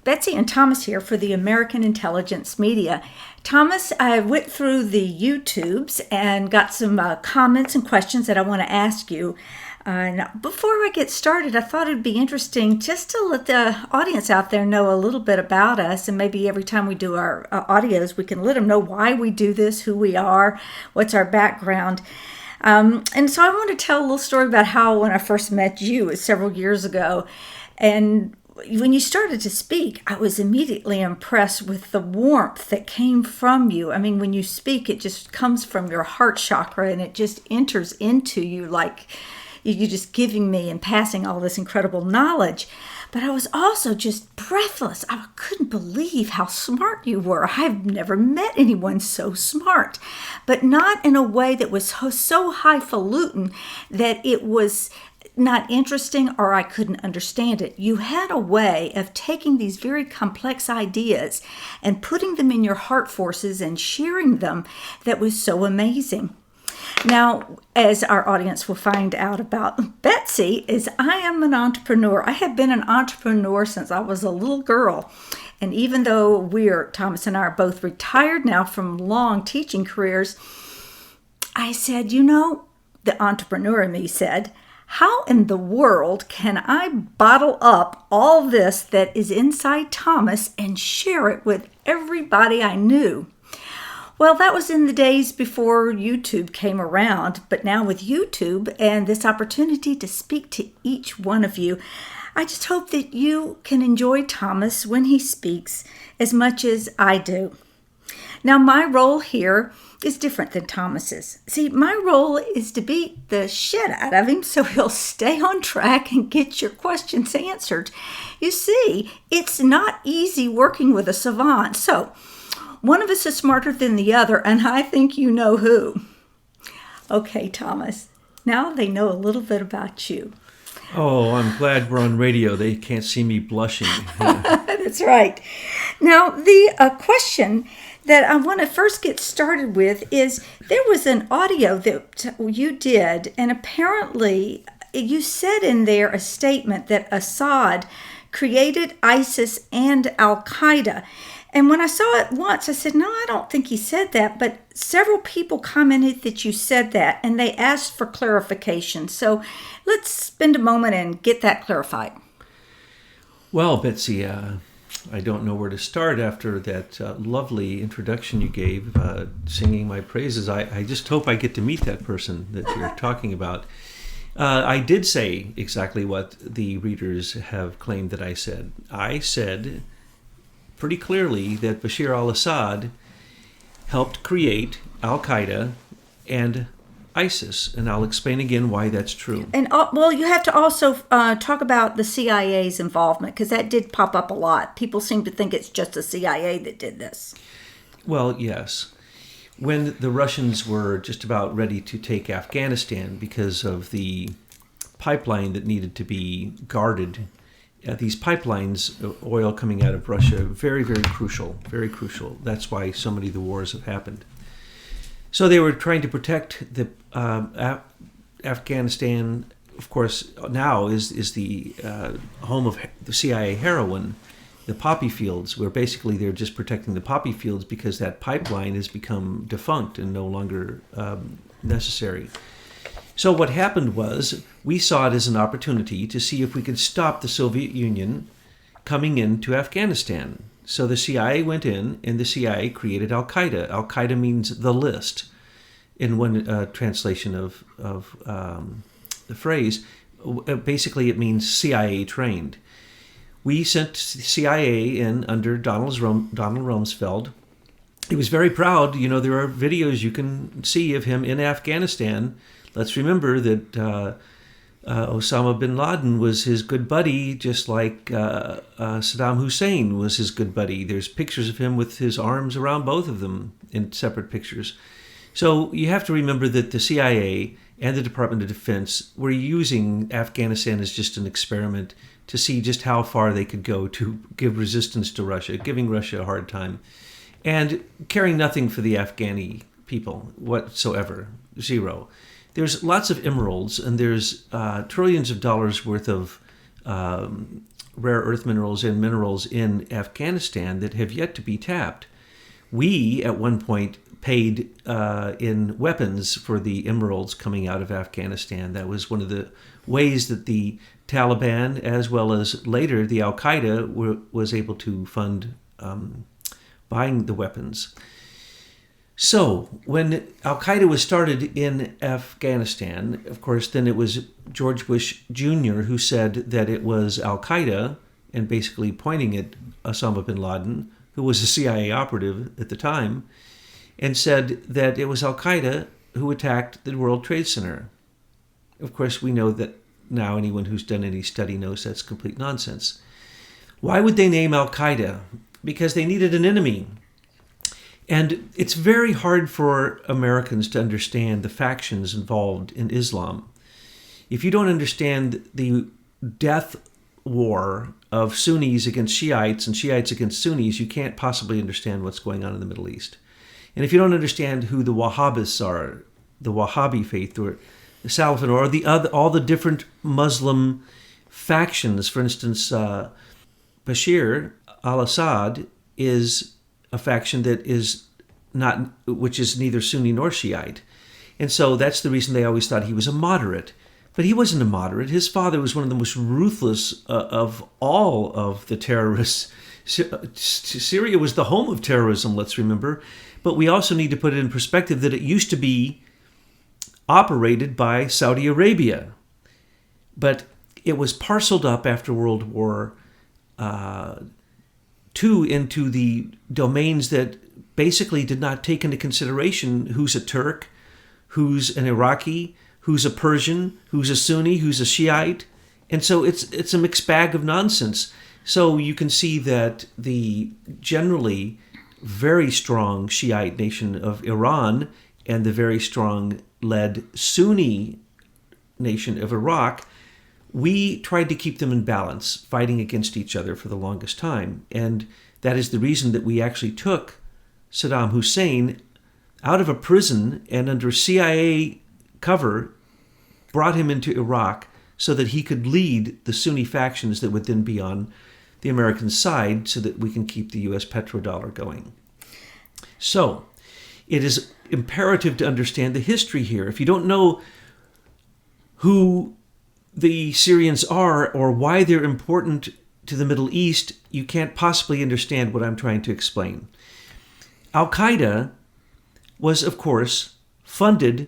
Betsy and Thomas here for the American Intelligence Media. Thomas, I went through the YouTubes and got some comments and questions that I want to ask you. Now, before I get started, I thought it'd be interesting just to let the audience out there know a little bit about us, and maybe every time we do our audios, we can let them know why we do this, who we are, what's our background. And so I want to tell a little story about how when I first met you several years ago, and when you started to speak, I was immediately impressed with the warmth that came from you. I mean, when you speak, it just comes from your heart chakra and it just enters into you like you're just giving me and passing all this incredible knowledge. But I was also just breathless. I couldn't believe how smart you were. I've never met anyone so smart, but not in a way that was so highfalutin that it was not interesting or I couldn't understand it. You had a way of taking these very complex ideas and putting them in your heart forces and sharing them that was so amazing. Now, as our audience will find out about Betsy, is I am an entrepreneur. I have been an entrepreneur since I was a little girl. And even though Thomas and I are both retired now from long teaching careers, I said, the entrepreneur in me said, how in the world can I bottle up all this that is inside Thomas and share it with everybody I knew? Well, that was in the days before YouTube came around, but now with YouTube and this opportunity to speak to each one of you, I just hope that you can enjoy Thomas when he speaks as much as I do. Now, my role here is different than Thomas's. See, my role is to beat the shit out of him so he'll stay on track and get your questions answered. You see, it's not easy working with a savant, so one of us is smarter than the other, and I think you know who. Okay, Thomas, now they know a little bit about you. Oh, I'm glad we're on radio. They can't see me blushing. That's right. Now, the question that I want to first get started with is there was an audio that you did, and apparently you said in there a statement that Assad created ISIS and Al Qaeda. And when I saw it once, I said, no, I don't think he said that. But several people commented that you said that, and they asked for clarification. So let's spend a moment and get that clarified. Well, Betsy, I don't know where to start after that lovely introduction you gave, singing my praises. I just hope I get to meet that person that you're talking about. I did say exactly what the readers have claimed that I said. I said pretty clearly that Bashar al-Assad helped create Al Qaeda and ISIS, and I'll explain again why that's true. And well, you have to also talk about the CIA's involvement, because that did pop up a lot. People seem to think it's just the CIA that did this. Well, yes. When the Russians were just about ready to take Afghanistan because of the pipeline that needed to be guarded, these pipelines, oil coming out of Russia, very, very crucial, very crucial. That's why so many of the wars have happened. So they were trying to protect the Afghanistan. Of course, now is the home of the CIA heroin, the poppy fields, where basically they're just protecting the poppy fields because that pipeline has become defunct and no longer necessary. So what happened was we saw it as an opportunity to see if we could stop the Soviet Union coming into Afghanistan. So the CIA went in, and the CIA created Al Qaeda. Al Qaeda means the list in one translation of the phrase. Basically, it means CIA trained. We sent CIA in under Donald Rumsfeld. He was very proud. There are videos you can see of him in Afghanistan. Let's remember that Osama bin Laden was his good buddy, just like Saddam Hussein was his good buddy. There's pictures of him with his arms around both of them in separate pictures. So you have to remember that the CIA and the Department of Defense were using Afghanistan as just an experiment to see just how far they could go to give resistance to Russia, giving Russia a hard time, and caring nothing for the Afghani people whatsoever, zero. There's lots of emeralds, and there's trillions of dollars worth of rare earth minerals and minerals in Afghanistan that have yet to be tapped. We, at one point, paid in weapons for the emeralds coming out of Afghanistan. That was one of the ways that the Taliban, as well as later the Al Qaeda, was able to fund buying the weapons. So when Al Qaeda was started in Afghanistan, of course, then it was George Bush Jr. who said that it was Al Qaeda, and basically pointing at Osama bin Laden, who was a CIA operative at the time, and said that it was Al Qaeda who attacked the World Trade Center. Of course, we know that now anyone who's done any study knows that's complete nonsense. Why would they name Al Qaeda? Because they needed an enemy. And it's very hard for Americans to understand the factions involved in Islam. If you don't understand the death war of Sunnis against Shiites and Shiites against Sunnis, you can't possibly understand what's going on in the Middle East. And if you don't understand who the Wahhabis are, the Wahhabi faith, or the Salafin, or all the different Muslim factions, for instance, Bashir al-Assad is a faction that is which is neither Sunni nor Shiite. And so that's the reason they always thought he was a moderate. But he wasn't a moderate. His father was one of the most ruthless of all of the terrorists. Syria was the home of terrorism, let's remember. But we also need to put it in perspective that it used to be operated by Saudi Arabia. But it was parceled up after World War II into the domains that basically did not take into consideration who's a Turk, who's an Iraqi, who's a Persian, who's a Sunni, who's a Shiite. And so it's a mixed bag of nonsense. So you can see that the generally very strong Shiite nation of Iran and the very strong led Sunni nation of Iraq, we tried to keep them in balance, fighting against each other for the longest time. And that is the reason that we actually took Saddam Hussein out of a prison and under CIA cover brought him into Iraq so that he could lead the Sunni factions that would then be on the American side so that we can keep the U.S. petrodollar going. So it is imperative to understand the history here. If you don't know who the Syrians are or why they're important to the Middle East, you can't possibly understand what I'm trying to explain. Al Qaeda was, of course, funded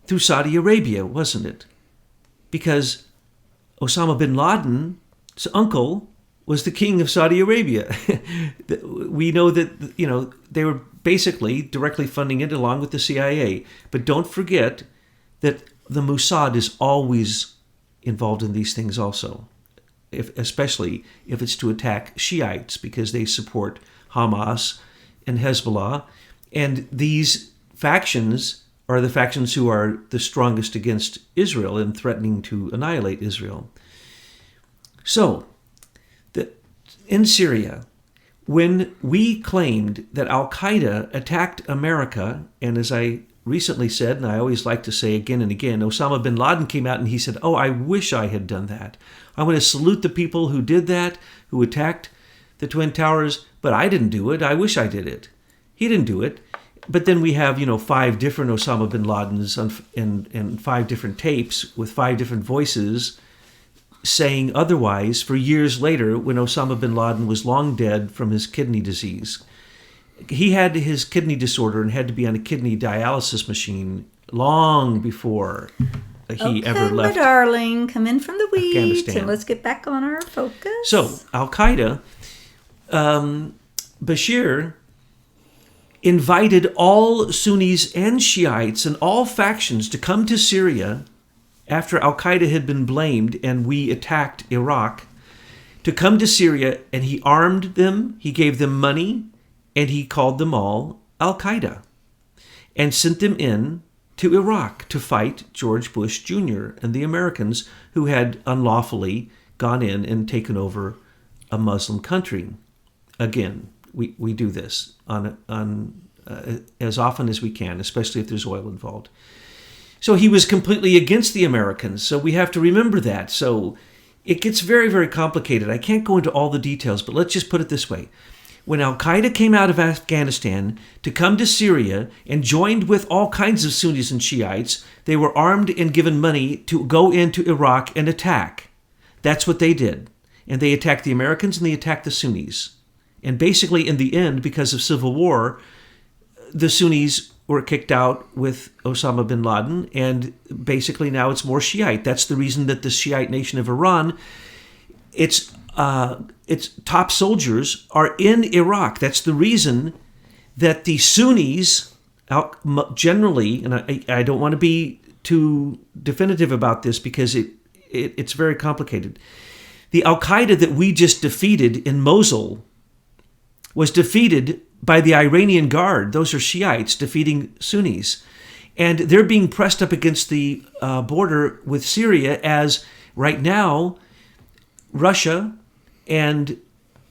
through Saudi Arabia, wasn't it? Because Osama bin Laden's uncle was the king of Saudi Arabia. We know that, they were basically directly funding it along with the CIA. But don't forget that the Mossad is always involved in these things also, especially if it's to attack Shiites because they support Hamas and Hezbollah. And these factions are the factions who are the strongest against Israel and threatening to annihilate Israel. So, in Syria, when we claimed that Al Qaeda attacked America, and as I recently said, and I always like to say again and again, Osama bin Laden came out and he said, "Oh, I wish I had done that. I want to salute the people who did that, who attacked the Twin Towers, but I didn't do it. I wish I did it." He didn't do it. But then we have, 5 different Osama bin Ladens and 5 different tapes with 5 different voices saying otherwise for years later when Osama bin Laden was long dead from his kidney disease. He had his kidney disorder and had to be on a kidney dialysis machine long before he ever left. Okay, my darling, come in from the weeds Afghanistan. and let's get back on our focus. So, Al Qaeda, Bashir invited all Sunnis and Shiites and all factions to come to Syria after Al Qaeda had been blamed and we attacked Iraq, to come to Syria, and he armed them, he gave them money, and he called them all Al Qaeda and sent them in to Iraq to fight George Bush Jr. and the Americans who had unlawfully gone in and taken over a Muslim country. Again, we do this on as often as we can, especially if there's oil involved. So he was completely against the Americans. So we have to remember that. So it gets very, very complicated. I can't go into all the details, but let's just put it this way. When Al Qaeda came out of Afghanistan to come to Syria and joined with all kinds of Sunnis and Shiites, they were armed and given money to go into Iraq and attack. That's what they did. And they attacked the Americans and they attacked the Sunnis. And basically, in the end, because of civil war, the Sunnis were kicked out with Osama bin Laden, and basically now it's more Shiite. That's the reason that the Shiite nation of Iran, its top soldiers are in Iraq. That's the reason that the Sunnis, generally, and I don't want to be too definitive about this because it's very complicated. The Al Qaeda that we just defeated in Mosul was defeated by the Iranian Guard. Those are Shiites defeating Sunnis. And they're being pressed up against the border with Syria as right now Russia and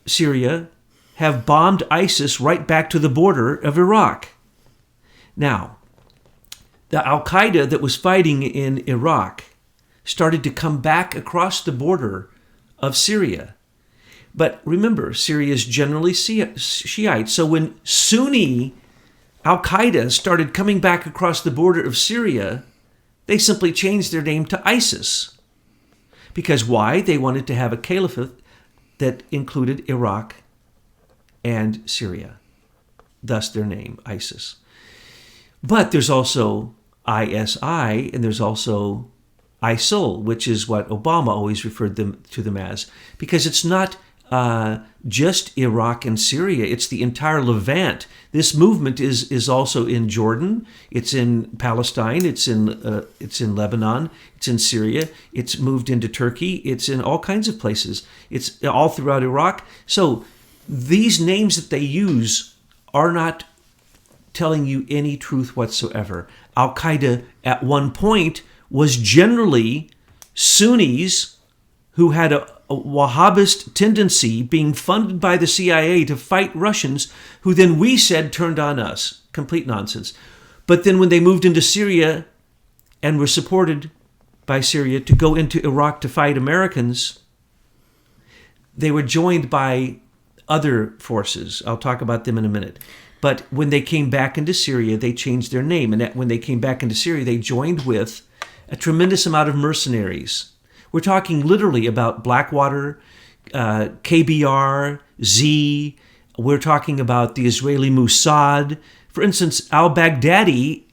Syria have bombed ISIS right back to the border of Iraq. Now, the Al Qaeda that was fighting in Iraq started to come back across the border of Syria. But remember, Syria is generally Shiite. So when Sunni Al Qaeda started coming back across the border of Syria, they simply changed their name to ISIS. Because why? They wanted to have a caliphate that included Iraq and Syria. Thus their name, ISIS. But there's also ISI and there's also ISIL, which is what Obama always referred to them as. Because it's not just Iraq and Syria, it's the entire Levant. This movement is also in Jordan, it's in Palestine, it's in Lebanon, it's in Syria, it's moved into Turkey, it's in all kinds of places. It's all throughout Iraq. So these names that they use are not telling you any truth whatsoever. Al Qaeda at one point was generally Sunnis who had a Wahhabist tendency being funded by the CIA to fight Russians, who then we said turned on us. Complete nonsense. But then when they moved into Syria and were supported by Syria to go into Iraq to fight Americans, they were joined by other forces. I'll talk about them in a minute. But when they came back into Syria, they changed their name. And when they came back into Syria, they joined with a tremendous amount of mercenaries. We're talking literally about Blackwater, KBR, Z. We're talking about the Israeli Mossad. For instance, al-Baghdadi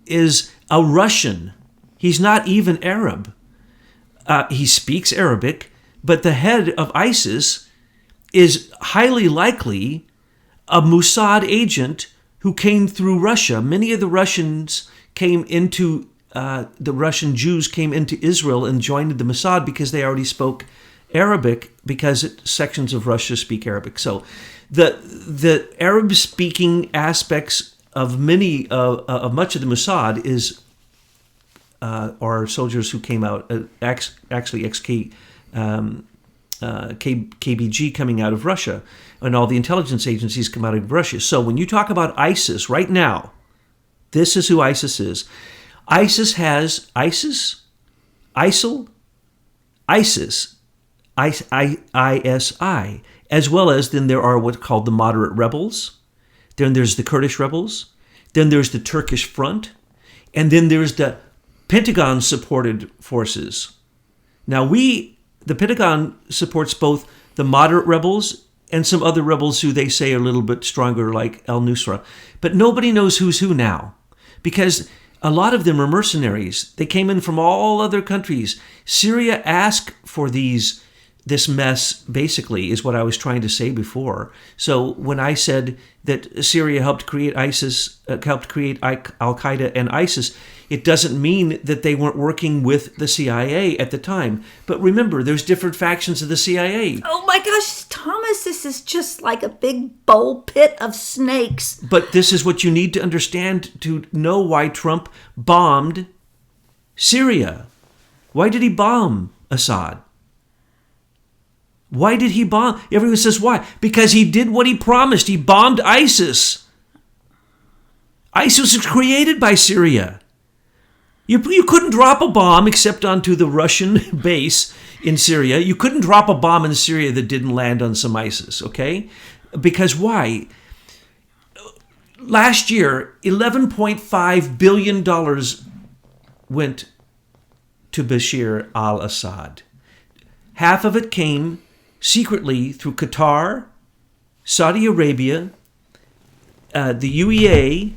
is a Russian. He's not even Arab. He speaks Arabic, but the head of ISIS is highly likely a Mossad agent who came through Russia. Many of the Russians came into the Russian Jews came into Israel and joined the Mossad because they already spoke Arabic, because sections of Russia speak Arabic. So the Arab-speaking aspects of much of the Mossad are soldiers who came out, actually KBG coming out of Russia, and all the intelligence agencies come out of Russia. So when you talk about ISIS right now, this is who ISIS is. ISIS has ISIL, ISIS, ISI, as well as then there are what's called the moderate rebels. Then there's the Kurdish rebels. Then there's the Turkish Front. And then there's the Pentagon-supported forces. Now the Pentagon supports both the moderate rebels and some other rebels who they say are a little bit stronger, like al-Nusra. But nobody knows who's who now, because a lot of them are mercenaries. They came in from all other countries. Syria asked for this mess, basically, is what I was trying to say before. So when I said that Syria helped create ISIS, helped create Al-Qaeda and ISIS, it doesn't mean that they weren't working with the CIA at the time. But remember, there's different factions of the CIA. Oh my gosh, Thomas, this is just like a big bowl pit of snakes. But this is what you need to understand to know why Trump bombed Syria. Why did he bomb Assad? Why did he bomb? Everyone says why? Because he did what he promised. He bombed ISIS. ISIS was created by Syria. You couldn't drop a bomb except onto the Russian base in Syria. You couldn't drop a bomb in Syria that didn't land on some ISIS, okay? Because why? Last year, $11.5 billion went to Bashar al-Assad. Half of it came secretly through Qatar, Saudi Arabia, the UEA,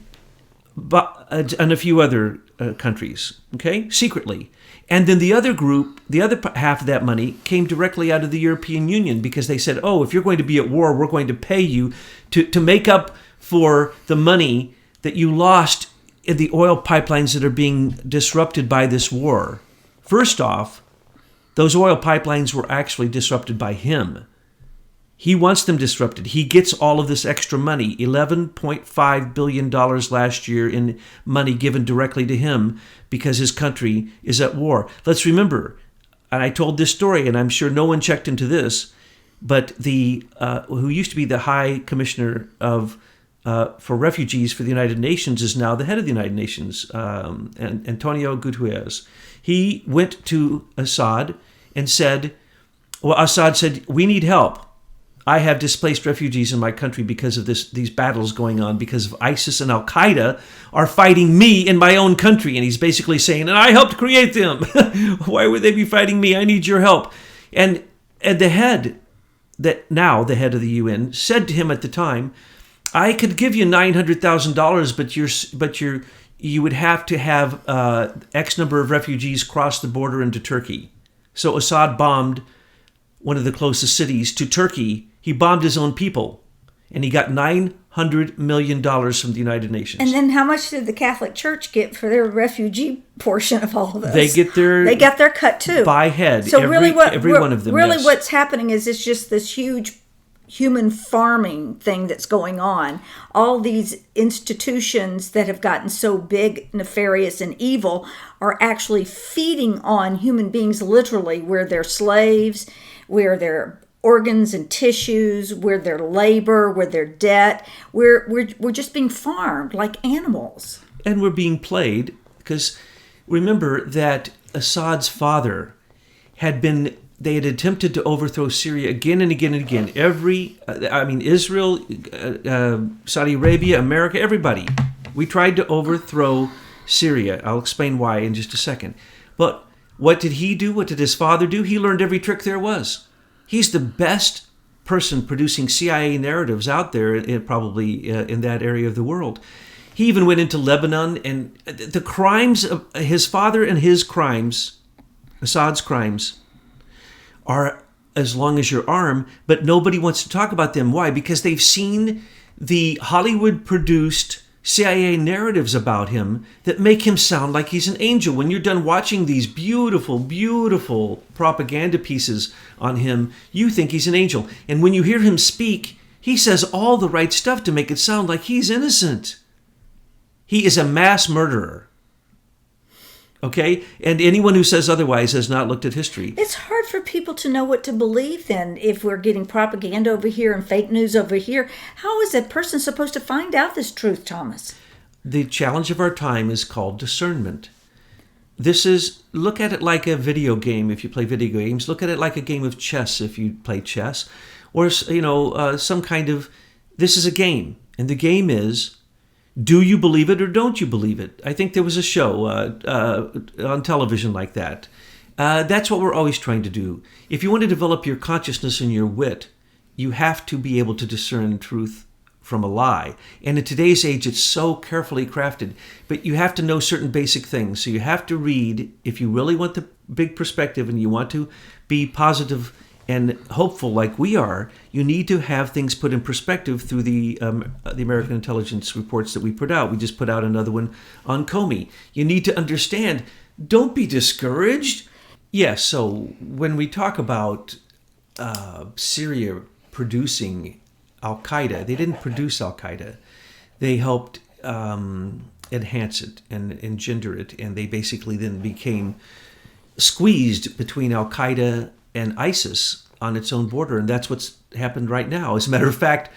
and a few other countries, okay? Secretly. And then the other group, the other half of that money came directly out of the European Union because they said, oh, if you're going to be at war, we're going to pay you to make up for the money that you lost in the oil pipelines that are being disrupted by this war. First off, those oil pipelines were actually disrupted by him. He wants them disrupted. He gets all of this extra money, $11.5 billion last year in money given directly to him because his country is at war. Let's remember, and I told this story, and I'm sure no one checked into this, but the who used to be the High Commissioner for Refugees for the United Nations is now the head of the United Nations, Antonio Guterres. He went to Assad and said, well, Assad said, we need help. I have displaced refugees in my country because of these battles going on, because of ISIS and Al Qaeda are fighting me in my own country. And he's basically saying, and I helped create them. Why would they be fighting me? I need your help. And the head the head of the UN said to him at the time, I could give you $900,000, but you would have to have X number of refugees cross the border into Turkey. So Assad bombed one of the closest cities to Turkey. He bombed his own people, and he got $900 million from the United Nations. And then how much did the Catholic Church get for their refugee portion of all of this? They got their cut too. By head. So every one of them. Really yes. What's happening is it's just this huge human farming thing that's going on. All these institutions that have gotten so big, nefarious, and evil are actually feeding on human beings literally, where they're slaves, where they're organs and tissues, where they're labor, where they're debt. We're just being farmed like animals. And we're being played because remember that Assad's father they had attempted to overthrow Syria again and again and again. Israel, Saudi Arabia, America, everybody. We tried to overthrow Syria. I'll explain why in just a second. But what did he do? What did his father do? He learned every trick there was. He's the best person producing CIA narratives out there, probably in that area of the world. He even went into Lebanon, and the crimes of his father and his crimes, Assad's crimes, are as long as your arm, but nobody wants to talk about them. Why? Because they've seen the Hollywood-produced CIA narratives about him that make him sound like he's an angel. When you're done watching these beautiful, beautiful propaganda pieces on him, you think he's an angel. And when you hear him speak, he says all the right stuff to make it sound like he's innocent. He is a mass murderer. Okay? And anyone who says otherwise has not looked at history. It's hard for people to know what to believe then. If we're getting propaganda over here and fake news over here, how is a person supposed to find out this truth, Thomas? The challenge of our time is called discernment. Look at it like a video game if you play video games. Look at it like a game of chess if you play chess. Or, some kind of, this is a game. And the game is, do you believe it or don't you believe it? I think there was a show on television like that. That's what we're always trying to do. If you want to develop your consciousness and your wit, you have to be able to discern truth from a lie. And in today's age, it's so carefully crafted. But you have to know certain basic things. So you have to read, if you really want the big perspective and you want to be positive and hopeful like we are, you need to have things put in perspective through the American intelligence reports that we put out. We just put out another one on Comey. You need to understand, don't be discouraged. Yes, so when we talk about Syria producing Al Qaeda, they didn't produce Al Qaeda. They helped enhance it and engender it, and they basically then became squeezed between Al Qaeda and ISIS on its own border, and that's what's happened right now. As a matter of fact,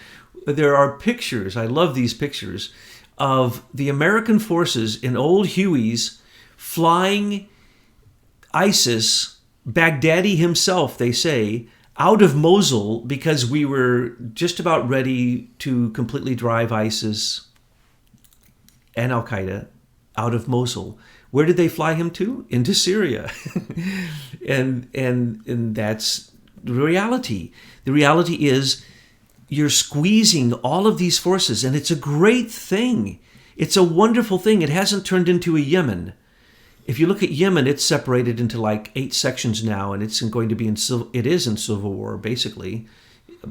there are pictures, I love these pictures, of the American forces in old Hueys flying ISIS Baghdadi himself, they say, out of Mosul because we were just about ready to completely drive ISIS and Al Qaeda out of Mosul. Where did they fly him to? Into Syria. and that's the reality. The reality is you're squeezing all of these forces, and it's a great thing. It's a wonderful thing. It hasn't turned into a Yemen. If you look at Yemen, it's separated into like 8 sections now, and it's going to be in civil war, basically.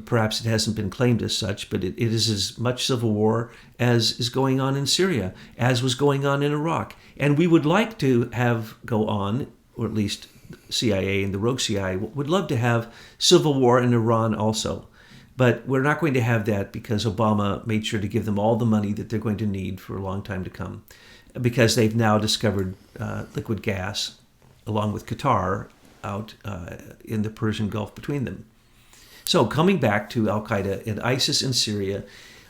Perhaps it hasn't been claimed as such, but it is as much civil war as is going on in Syria, as was going on in Iraq. And we would like to have go on, or at least CIA and the rogue CIA would love to have civil war in Iran also. But we're not going to have that because Obama made sure to give them all the money that they're going to need for a long time to come, because they've now discovered liquid gas, along with Qatar, out in the Persian Gulf between them. So coming back to Al Qaeda and ISIS in Syria,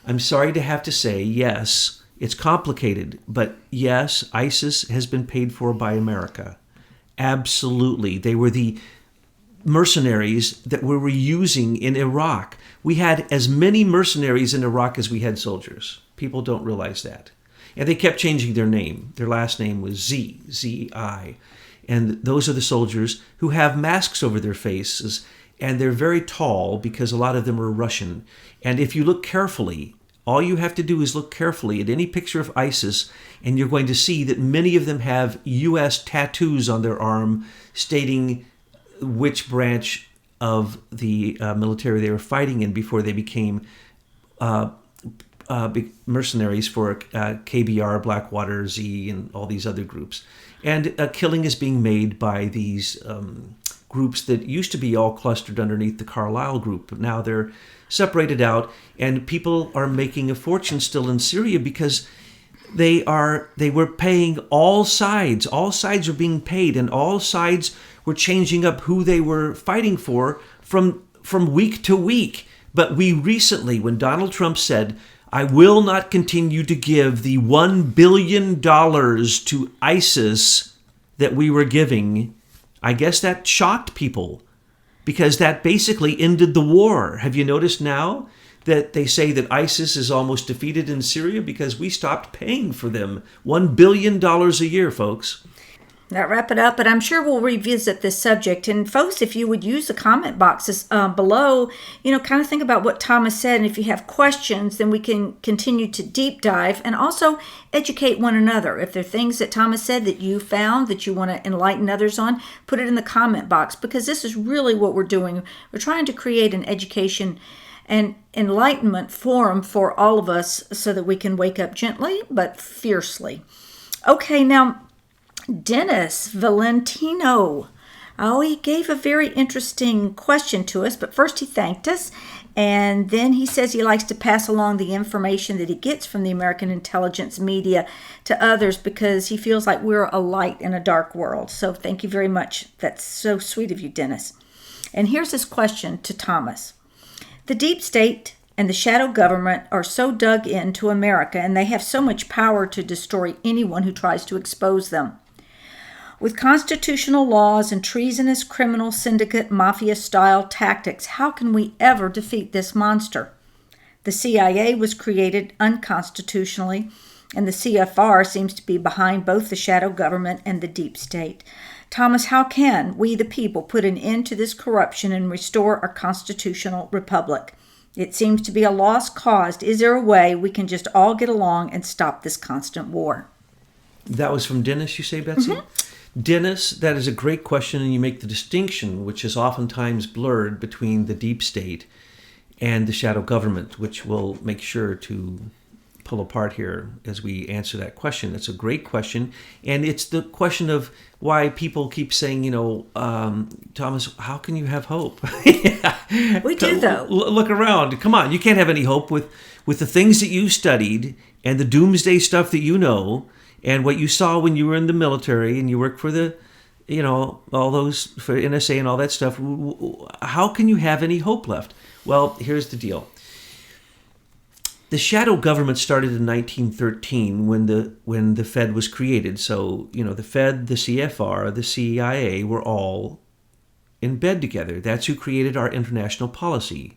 I'm sorry to have to say, yes, it's complicated, but yes, ISIS has been paid for by America. Absolutely. They were the mercenaries that we were using in Iraq. We had as many mercenaries in Iraq as we had soldiers. People don't realize that. And they kept changing their name. Their last name was Z-I. And those are the soldiers who have masks over their faces, and they're very tall because a lot of them are Russian. And if you look carefully, all you have to do is look carefully at any picture of ISIS, and you're going to see that many of them have U.S. tattoos on their arm stating which branch of the military they were fighting in before they became mercenaries for KBR, Blackwater, Z, and all these other groups. And killing is being made by these groups that used to be all clustered underneath the Carlyle group, but now they're separated out, and people are making a fortune still in Syria because they were paying all sides. All sides are being paid, and all sides were changing up who they were fighting for from week to week. But we recently, when Donald Trump said, I will not continue to give the $1 billion to ISIS that we were giving, I guess that shocked people because that basically ended the war. Have you noticed now that they say that ISIS is almost defeated in Syria because we stopped paying for them? $1 billion a year, folks. That wrap it up, but I'm sure we'll revisit this subject. And folks, if you would use the comment boxes below, kind of think about what Thomas said. And if you have questions, then we can continue to deep dive and also educate one another. If there are things that Thomas said that you found that you want to enlighten others on, put it in the comment box, because this is really what we're doing. We're trying to create an education and enlightenment forum for all of us so that we can wake up gently but fiercely. Okay, now, Dennis Velintino. Oh, he gave a very interesting question to us, but first he thanked us, and then he says he likes to pass along the information that he gets from the American intelligence media to others because he feels like we're a light in a dark world. So thank you very much. That's so sweet of you, Dennis. And here's his question to Thomas. The deep state and the shadow government are so dug into America, and they have so much power to destroy anyone who tries to expose them. With constitutional laws and treasonous criminal syndicate mafia-style tactics, how can we ever defeat this monster? The CIA was created unconstitutionally, and the CFR seems to be behind both the shadow government and the deep state. Thomas, how can we, the people, put an end to this corruption and restore our constitutional republic? It seems to be a lost cause. Is there a way we can just all get along and stop this constant war? That was from Dennis, you say, Betsy? Mm-hmm. Dennis, that is a great question, and you make the distinction, which is oftentimes blurred, between the deep state and the shadow government, which we'll make sure to pull apart here as we answer that question. It's a great question, and it's the question of why people keep saying, Thomas, how can you have hope? We do, though. Look around. Come on, you can't have any hope with the things that you studied and the doomsday stuff that you know, and what you saw when you were in the military and you worked for the, all those, for NSA and all that stuff. How can you have any hope left? Well, here's the deal. The shadow government started in 1913 when the Fed was created. So, the Fed, the CFR, the CIA were all in bed together. That's who created our international policy.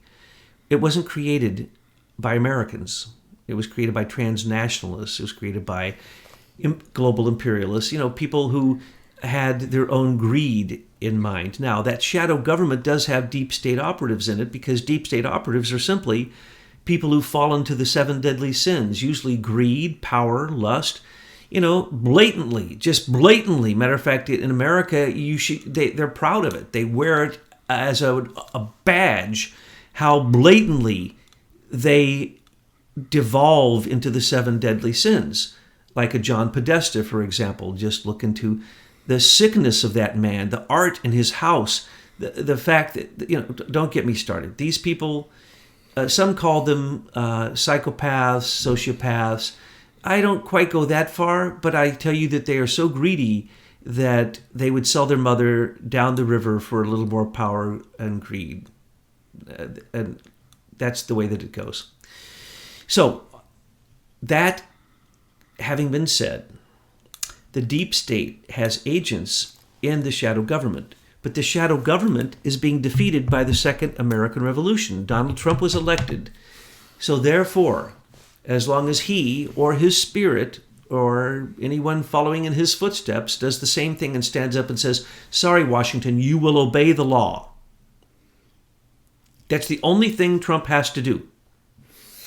It wasn't created by Americans. It was created by transnationalists. It was created by global imperialists, people who had their own greed in mind. Now, that shadow government does have deep state operatives in it, because deep state operatives are simply people who fall into the 7 deadly sins, usually greed, power, lust, just blatantly. Matter of fact, in America, they're proud of it. They wear it as a badge, how blatantly they devolve into the 7 deadly sins. Like a John Podesta, for example. Just look into the sickness of that man, the art in his house, the fact that, don't get me started. These people, some call them psychopaths, sociopaths. I don't quite go that far, but I tell you that they are so greedy that they would sell their mother down the river for a little more power and greed. And that's the way that it goes. So, that having been said, the deep state has agents in the shadow government. But the shadow government is being defeated by the Second American Revolution. Donald Trump was elected. So therefore, as long as he or his spirit or anyone following in his footsteps does the same thing and stands up and says, sorry, Washington, you will obey the law. That's the only thing Trump has to do.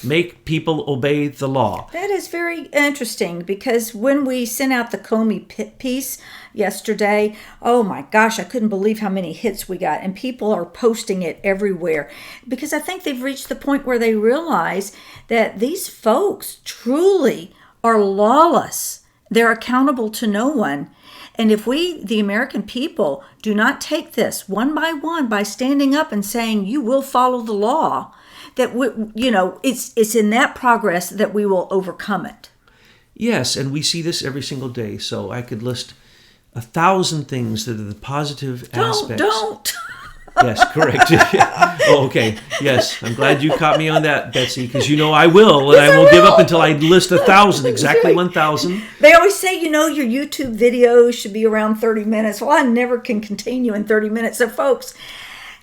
Make people obey the law. That is very interesting, because when we sent out the Comey piece yesterday, oh my gosh, I couldn't believe how many hits we got. And people are posting it everywhere, because I think they've reached the point where they realize that these folks truly are lawless. They're accountable to no one. And if we, the American people, do not take this one by one by standing up and saying, you will follow the law, that it's in that progress that we will overcome it. Yes, and we see this every single day. So I could list 1,000 things that are the positive aspects. Don't. Yes, correct. Oh, okay. Yes, I'm glad you caught me on that, Betsy, because I will, and I will give up until I list 1,000, exactly 1,000. They always say, your YouTube videos should be around 30 minutes. Well, I never can continue in 30 minutes. So, folks,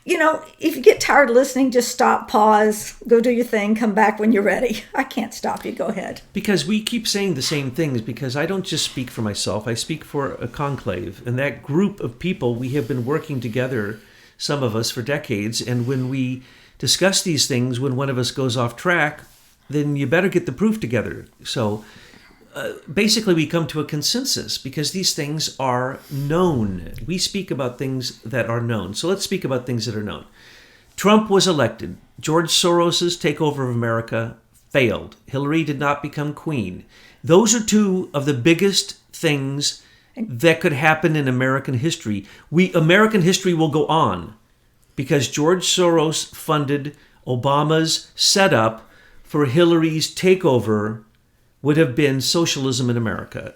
if you get tired of listening, just stop, pause, go do your thing, come back when you're ready. I can't stop you. Go ahead. Because we keep saying the same things, because I don't just speak for myself. I speak for a conclave. And that group of people, we have been working together, some of us, for decades. And when we discuss these things, when one of us goes off track, then you better get the proof together. So basically, we come to a consensus because these things are known. We speak about things that are known. So let's speak about things that are known. Trump was elected. George Soros's takeover of America failed. Hillary did not become queen. Those are two of the biggest things that could happen in American history. American history will go on because George Soros funded Obama's setup for Hillary's takeover would have been socialism in America.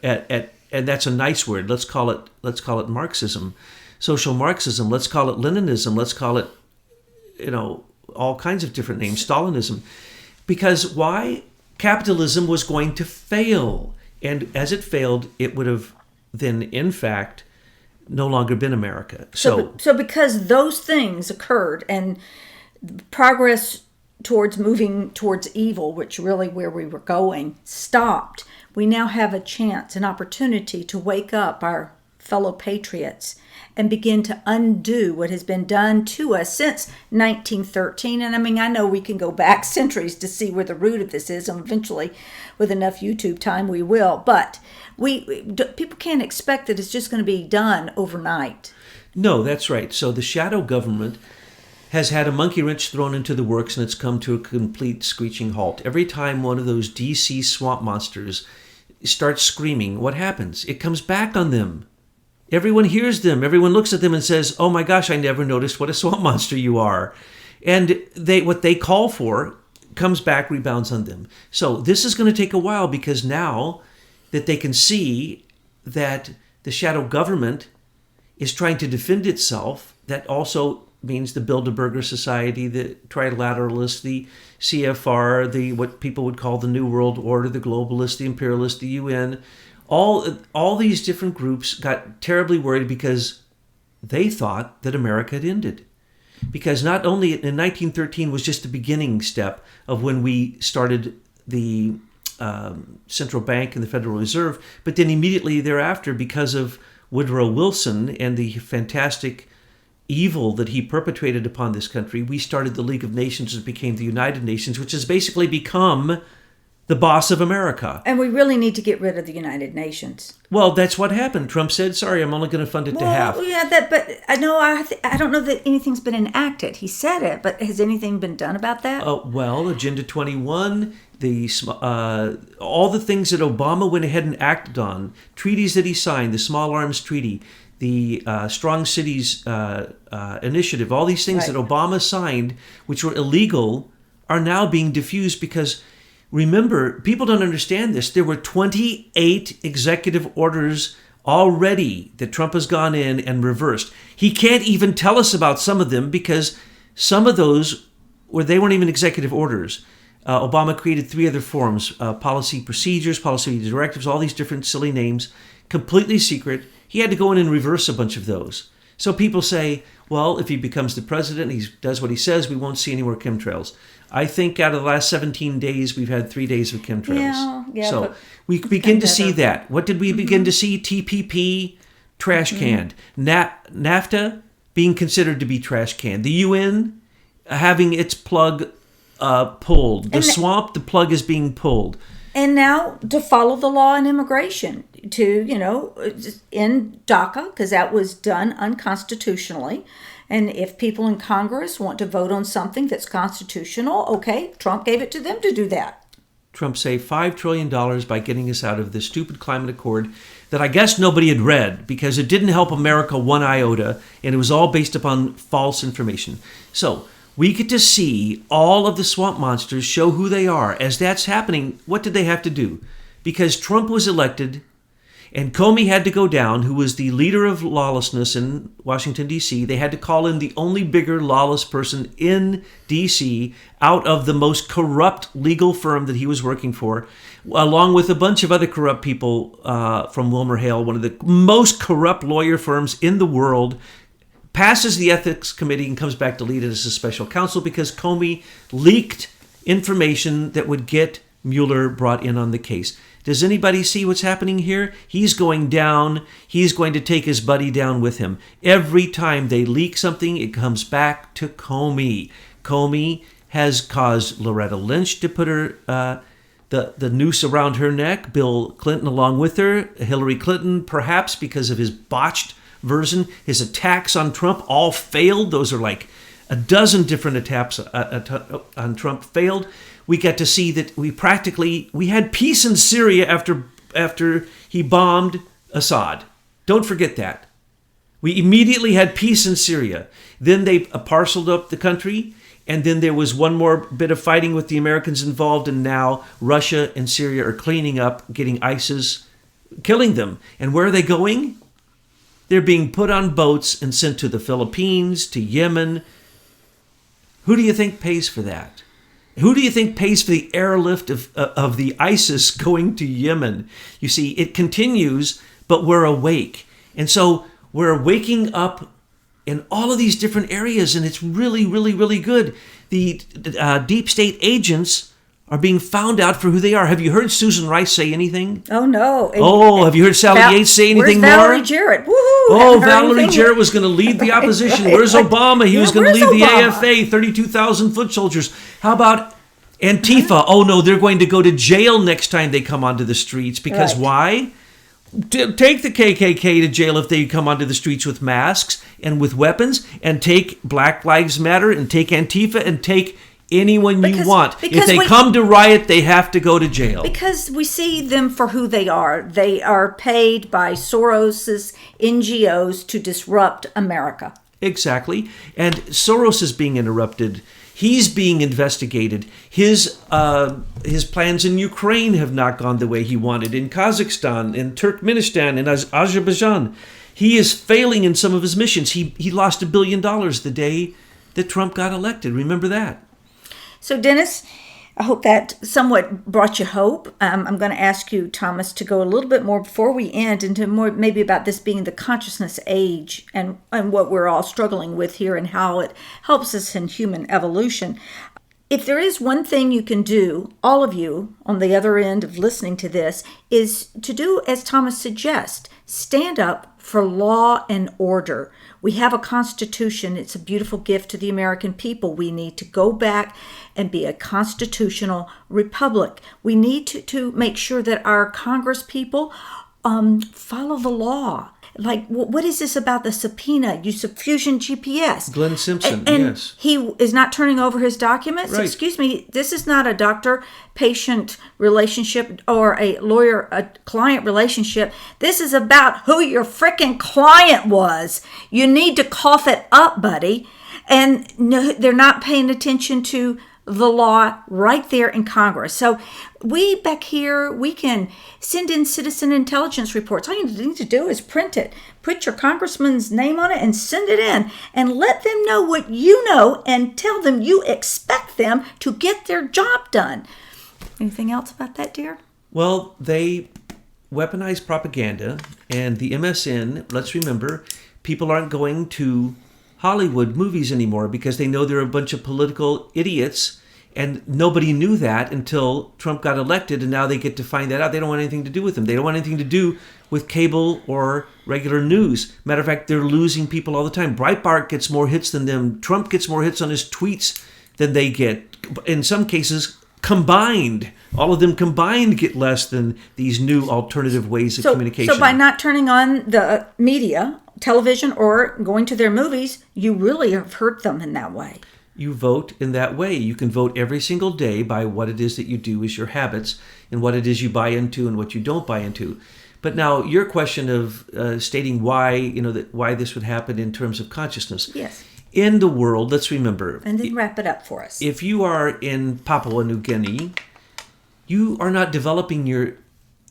And that's a nice word. Let's call it Marxism, social Marxism. Let's call it Leninism. Let's call it, all kinds of different names, Stalinism. Because why? Capitalism was going to fail. And as it failed, it would have then, in fact, no longer been America. So because those things occurred and progress towards moving towards evil, which really where we were going, stopped, we now have a chance, an opportunity to wake up our fellow patriots and begin to undo what has been done to us since 1913. And I know we can go back centuries to see where the root of this is, and eventually with enough YouTube time we will. But people can't expect that it's just going to be done overnight. No, that's right. So the shadow government has had a monkey wrench thrown into the works, and it's come to a complete screeching halt. Every time one of those DC swamp monsters starts screaming, what happens? It comes back on them. Everyone hears them. Everyone looks at them and says, oh my gosh, I never noticed what a swamp monster you are. And what they call for comes back, rebounds on them. So this is going to take a while, because now that they can see that the shadow government is trying to defend itself, that also means the Bilderberger Society, the Trilateralists, the CFR, what people would call the New World Order, the Globalists, the Imperialists, the UN, all these different groups got terribly worried because they thought that America had ended. Because not only in 1913 was just the beginning step of when we started the central bank and the Federal Reserve, but then immediately thereafter, because of Woodrow Wilson and the fantastic evil that he perpetrated upon this country, we started the League of Nations, which became the United Nations, which has basically become the boss of America. And we really need to get rid of the United Nations. Well, that's what happened. Trump said, sorry, I'm only going to fund it to half. Yeah, but I don't know that anything's been enacted. He said it, but has anything been done about that? Well, Agenda 21, all the things that Obama went ahead and acted on, treaties that he signed, the Small Arms Treaty, the Strong Cities Initiative, all these things that Obama signed, which were illegal, are now being diffused because, remember, people don't understand this. There were 28 executive orders already that Trump has gone in and reversed. He can't even tell us about some of them because some of those, they weren't even executive orders. Obama created 3 other forms, policy procedures, policy directives, all these different silly names, completely secret. He had to go in and reverse a bunch of those. So people say, well, if he becomes the president, he does what he says, we won't see any more chemtrails. I think out of the last 17 days, we've had 3 days of chemtrails. Yeah, so we begin to see that. What did we begin to see? TPP, trash canned. NAFTA being considered to be trash canned. The UN having its plug pulled. The swamp, the plug is being pulled. And now to follow the law on immigration, to, end DACA, because that was done unconstitutionally. And if people in Congress want to vote on something that's constitutional, okay, Trump gave it to them to do that. Trump saved $5 trillion by getting us out of this stupid climate accord that I guess nobody had read because it didn't help America one iota, and it was all based upon false information. So we get to see all of the swamp monsters show who they are. As that's happening, what did they have to do? Because Trump was elected and Comey had to go down, who was the leader of lawlessness in Washington, D.C. They had to call in the only bigger lawless person in D.C. out of the most corrupt legal firm that he was working for, along with a bunch of other corrupt people from WilmerHale, one of the most corrupt lawyer firms in the world, passes the ethics committee and comes back to lead it as a special counsel because Comey leaked information that would get Mueller brought in on the case. Does anybody see what's happening here? He's going down. He's going to take his buddy down with him. Every time they leak something, it comes back to Comey. Comey has caused Loretta Lynch to put her the noose around her neck, Bill Clinton along with her, Hillary Clinton, perhaps because of his botched version. His attacks on Trump all failed. Those are like a dozen different attacks on Trump failed. We got to see that we had peace in Syria after he bombed Assad. Don't forget that. We immediately had peace in Syria. Then they parceled up the country, and then there was one more bit of fighting with the Americans involved, and now Russia and Syria are cleaning up, getting ISIS, killing them. And where are they going? They're being put on boats and sent to the Philippines, to Yemen. Who do you think pays for that? Who do you think pays for the airlift of the ISIS going to Yemen? You see, it continues, but we're awake. And so we're waking up in all of these different areas, and it's really, really, really good. The deep state agents are being found out for who they are. Have you heard Susan Rice say anything? Oh, no. Have you heard Sally Yates say anything more? Where's Valerie Jarrett? Woohoo! Oh, Valerie Jarrett was going to lead the opposition. Where's Obama? He was going to lead the AFA, 32,000 foot soldiers. How about Antifa? Oh, no, they're going to go to jail next time they come onto the streets. Because why? Take the KKK to jail if they come onto the streets with masks and with weapons, and take Black Lives Matter and take Antifa and take anyone you want. If they come to riot, they have to go to jail. Because we see them for who they are. They are paid by Soros's NGOs to disrupt America. Exactly. And Soros is being interrupted. He's being investigated. His plans in Ukraine have not gone the way he wanted. In Kazakhstan, in Turkmenistan, in Azerbaijan. He is failing in some of his missions. He lost $1 billion the day that Trump got elected. Remember that. So, Dennis, I hope that somewhat brought you hope. I'm going to ask you, Thomas, to go a little bit more before we end into more maybe about this being the consciousness age and what we're all struggling with here and how it helps us in human evolution. If there is one thing you can do, all of you on the other end of listening to this, is to do as Thomas suggests, stand up for law and order. We have a constitution. It's a beautiful gift to the American people. We need to go back and be a constitutional republic. We need to make sure that our Congress people follow the law. Like, what is this about the subpoena, use of fusion GPS? Glenn Simpson, and yes. He is not turning over his documents? Right. Excuse me, this is not a doctor-patient relationship or a lawyer-client relationship. This is about who your freaking client was. You need to cough it up, buddy. And no, they're not paying attention to the law right there in Congress. So we back here, we can send in citizen intelligence reports. All you need to do is print it, put your congressman's name on it and send it in and let them know what you know and tell them you expect them to get their job done. Anything else about that, dear? Well, they weaponize propaganda, and the MSN, let's remember, people aren't going to Hollywood movies anymore because they know they're a bunch of political idiots, and nobody knew that until Trump got elected, and now they get to find that out. They don't want anything to do with him. They don't want anything to do with cable or regular news. Matter of fact, they're losing people all the time. Breitbart gets more hits than them. Trump gets more hits on his tweets than they get. In some cases, combined. All of them combined get less than these new alternative ways of communication. So by not turning on the media, television, or going to their movies, you really have hurt them in that way. You vote in that way. You can vote every single day by what it is that you do as your habits and what it is you buy into and what you don't buy into. But now your question of stating why, why this would happen in terms of consciousness. Yes. In the world, let's remember. And then wrap it up for us. If you are in Papua New Guinea, you are not developing your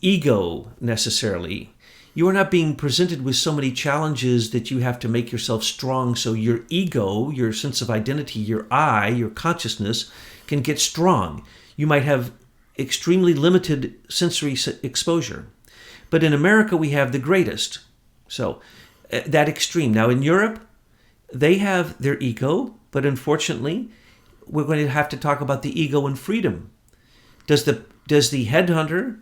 ego necessarily. You are not being presented with so many challenges that you have to make yourself strong so your ego, your sense of identity, your I, your consciousness can get strong. You might have extremely limited sensory exposure. But in America, we have the greatest. So that extreme. Now in Europe, they have their ego, but unfortunately, we're going to have to talk about the ego and freedom. Does the headhunter,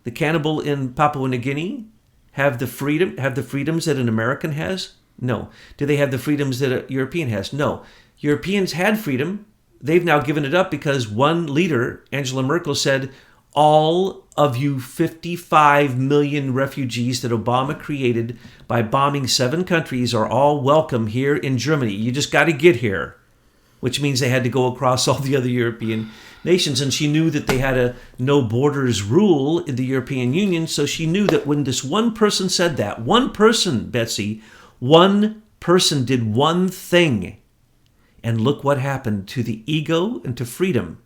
the cannibal in Papua New Guinea, have the freedoms that an American has? No. Do they have the freedoms that a European has? No. Europeans had freedom. They've now given it up because one leader, Angela Merkel, said, all of you 55 million refugees that Obama created by bombing 7 countries are all welcome here in Germany. You just got to get here, which means they had to go across all the other European nations. And she knew that they had a no borders rule in the European Union. So she knew that when this one person said that, one person, Betsy, one person did one thing. And look what happened to the ego and to freedom.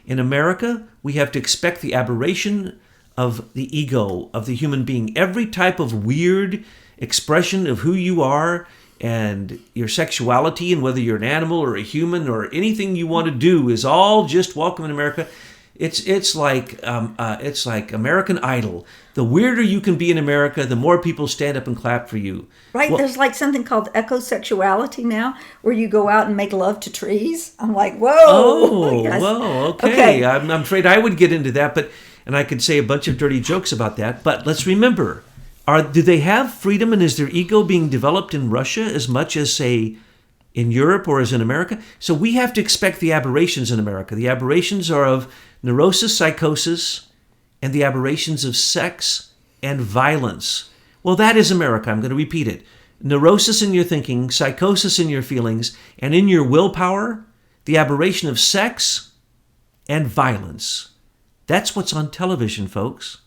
In America, we have to expect the aberration of the ego, of the human being. Every type of weird expression of who you are and your sexuality and whether you're an animal or a human or anything you want to do is all just welcome in America. It's like American Idol. The weirder you can be in America, the more people stand up and clap for you. Right, well, there's like something called ecosexuality now, where you go out and make love to trees. I'm like, whoa. Oh, yes. Well, okay. I'm afraid I would get into that, and I could say a bunch of dirty jokes about that. But let's remember, do they have freedom, and is their ego being developed in Russia as much as, say, in Europe or as in America? So we have to expect the aberrations in America. The aberrations are of neurosis, psychosis, and the aberrations of sex and violence. Well, that is America. I'm going to repeat it. Neurosis in your thinking, psychosis in your feelings, and in your willpower, the aberration of sex and violence. That's what's on television, folks.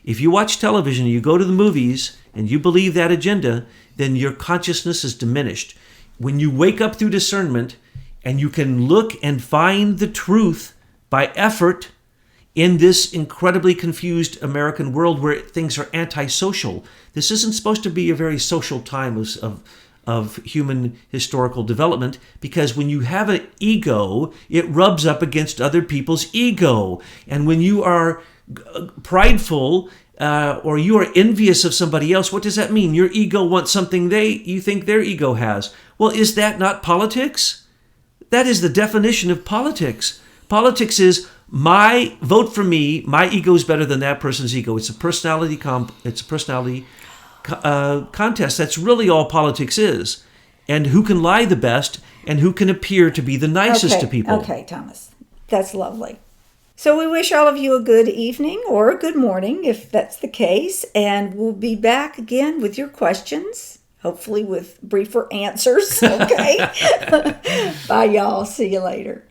If you watch television, you go to the movies, and you believe that agenda, then your consciousness is diminished. When you wake up through discernment, and you can look and find the truth by effort in this incredibly confused American world where things are antisocial. This isn't supposed to be a very social time of human historical development, because when you have an ego, it rubs up against other people's ego. And when you are prideful or you are envious of somebody else, what does that mean? Your ego wants something you think their ego has. Well, is that not politics? That is the definition of politics. Politics is my vote for me. My ego is better than that person's ego. It's a personality contest. That's really all politics is. And who can lie the best and who can appear to be the nicest to people. Okay, Thomas. That's lovely. So we wish all of you a good evening or a good morning if that's the case. And we'll be back again with your questions, hopefully with briefer answers. Okay. Bye, y'all. See you later.